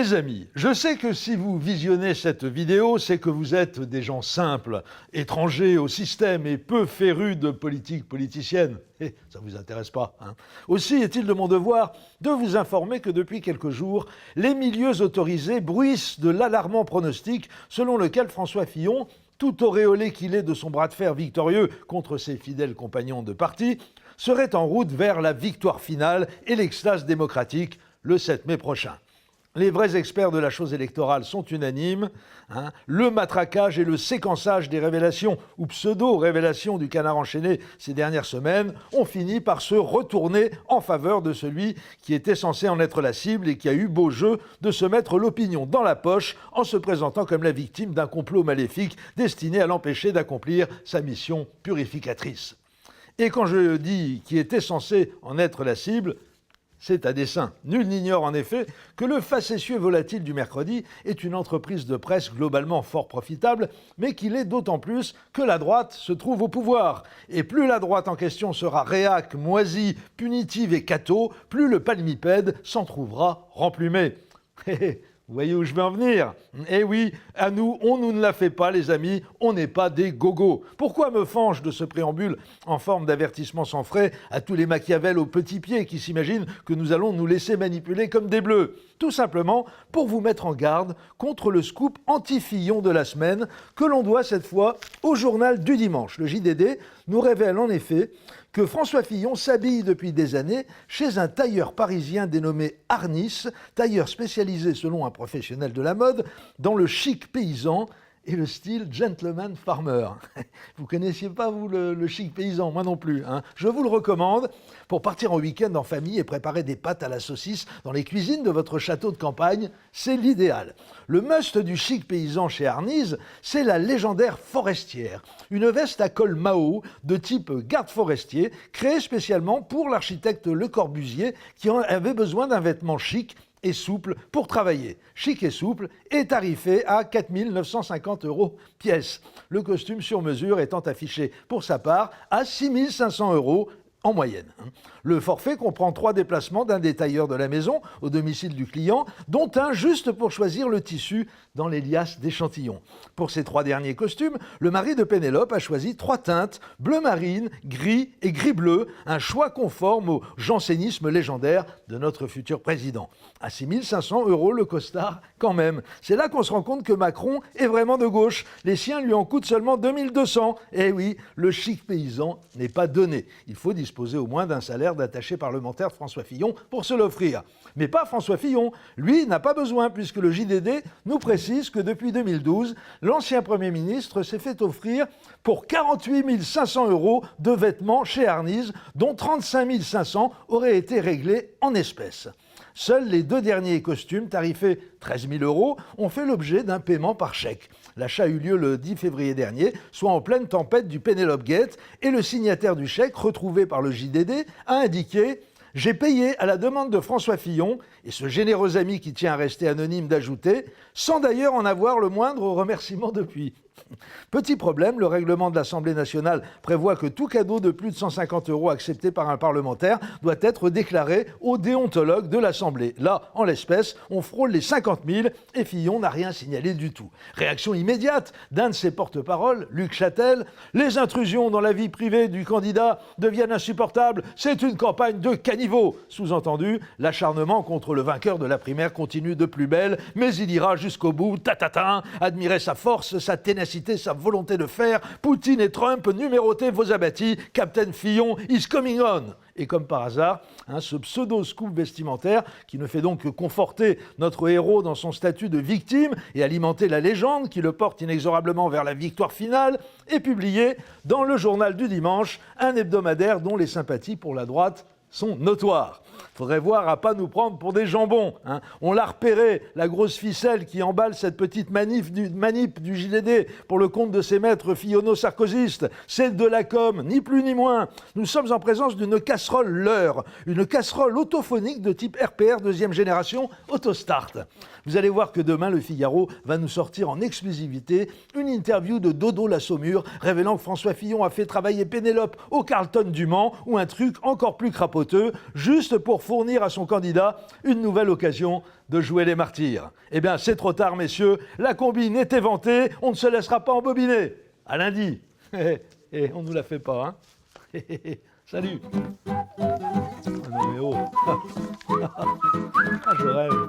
Mes amis, je sais que si vous visionnez cette vidéo, c'est que vous êtes des gens simples, étrangers au système et peu férus de politique politicienne. Et ça ne vous intéresse pas, hein. Aussi est-il de mon devoir de vous informer que depuis quelques jours, les milieux autorisés bruissent de l'alarmant pronostic selon lequel François Fillon, tout auréolé qu'il est de son bras de fer victorieux contre ses fidèles compagnons de parti, serait en route vers la victoire finale et l'extase démocratique le 7 mai prochain. Les vrais experts de la chose électorale sont unanimes. Le matraquage et le séquençage des révélations ou pseudo-révélations du canard enchaîné ces dernières semaines ont fini par se retourner en faveur de celui qui était censé en être la cible et qui a eu beau jeu de se mettre l'opinion dans la poche en se présentant comme la victime d'un complot maléfique destiné à l'empêcher d'accomplir sa mission purificatrice. Et quand je dis qui était censé en être la cible, c'est à dessein. Nul n'ignore en effet que le facétieux volatile du mercredi est une entreprise de presse globalement fort profitable, mais qu'il est d'autant plus que la droite se trouve au pouvoir. Et plus la droite en question sera réac, moisie, punitive et cato, plus le palmipède s'en trouvera remplumé. Vous voyez où je veux en venir? Eh oui, à nous, on nous ne la fait pas, les amis, on n'est pas des gogos. Pourquoi me fends-je de ce préambule en forme d'avertissement sans frais à tous les Machiavel aux petits pieds qui s'imaginent que nous allons nous laisser manipuler comme des bleus? Tout simplement pour vous mettre en garde contre le scoop anti-Fillon de la semaine que l'on doit cette fois au journal du dimanche. Le JDD nous révèle en effet que François Fillon s'habille depuis des années chez un tailleur parisien dénommé Arnis, tailleur spécialisé selon un professionnel de la mode dans le chic paysan et le style gentleman farmer. Vous connaissiez pas, vous, le chic paysan? Moi non plus, hein. Je vous le recommande pour partir en week-end en famille et préparer des pâtes à la saucisse dans les cuisines de votre château de campagne. C'est l'idéal. Le must du chic paysan chez Arnis, c'est la légendaire forestière. Une veste à col Mao de type garde forestier, créée spécialement pour l'architecte Le Corbusier qui avait besoin d'un vêtement chic et souple pour travailler. Chic et souple et tarifé à 4 950 € pièce. Le costume sur mesure étant affiché pour sa part à 6 500 € en moyenne. Le forfait comprend 3 déplacements d'un des tailleurs de la maison au domicile du client, dont un juste pour choisir le tissu dans les liasses d'échantillons. Pour ces 3 derniers costumes, le mari de Pénélope a choisi 3 teintes, bleu marine, gris et gris-bleu, un choix conforme au jansénisme légendaire de notre futur président. À 6 500 € le costard quand même. C'est là qu'on se rend compte que Macron est vraiment de gauche. Les siens lui en coûtent seulement 2 200. Eh oui, le chic paysan n'est pas donné. Il faut disposer au moins d'un salaire d'attaché parlementaire de François Fillon pour se l'offrir. Mais pas François Fillon. Lui n'a pas besoin puisque le JDD nous précise que depuis 2012, l'ancien Premier ministre s'est fait offrir pour 48 500 € de vêtements chez Arnis, dont 35 500 auraient été réglés en espèces. Seuls les 2 derniers costumes, tarifés 13 000 €, ont fait l'objet d'un paiement par chèque. L'achat eut lieu le 10 février dernier, soit en pleine tempête du Penelope Gate, et le signataire du chèque, retrouvé par le JDD, a indiqué « J'ai payé à la demande de François Fillon » et ce généreux ami qui tient à rester anonyme d'ajouter « sans d'ailleurs en avoir le moindre remerciement depuis ». Petit problème, le règlement de l'Assemblée nationale prévoit que tout cadeau de plus de 150 € accepté par un parlementaire doit être déclaré au déontologue de l'Assemblée. Là, en l'espèce, on frôle les 50 000 et Fillon n'a rien signalé du tout. Réaction immédiate d'un de ses porte-paroles, Luc Châtel. Les intrusions dans la vie privée du candidat deviennent insupportables. C'est une campagne de caniveau. Sous-entendu, l'acharnement contre le vainqueur de la primaire continue de plus belle, mais il ira jusqu'au bout, admirer sa force, sa ténacité, sa volonté de faire. Poutine et Trump, numérotez vos abattis. Captain Fillon is coming on. Et comme par hasard, ce pseudo-scoop vestimentaire, qui ne fait donc que conforter notre héros dans son statut de victime et alimenter la légende qui le porte inexorablement vers la victoire finale, est publié dans le journal du dimanche, un hebdomadaire dont les sympathies pour la droite sont notoires. Faudrait voir à pas nous prendre pour des jambons. On l'a repéré, la grosse ficelle qui emballe cette petite manip du JDD pour le compte de ses maîtres fillonno-sarkozystes. C'est de la com, ni plus ni moins. Nous sommes en présence d'une casserole leurre, une casserole autophonique de type RPR deuxième génération Autostart. Vous allez voir que demain, le Figaro va nous sortir en exclusivité une interview de Dodo la Saumure révélant que François Fillon a fait travailler Pénélope au Carlton du Mans ou un truc encore plus crapaud capoteux, juste pour fournir à son candidat une nouvelle occasion de jouer les martyrs. Eh bien, c'est trop tard, messieurs, la combine est éventée, on ne se laissera pas embobiner. À lundi. Et on ne nous la fait pas, hein. Salut. Ah non mais oh. Ah, je rêve.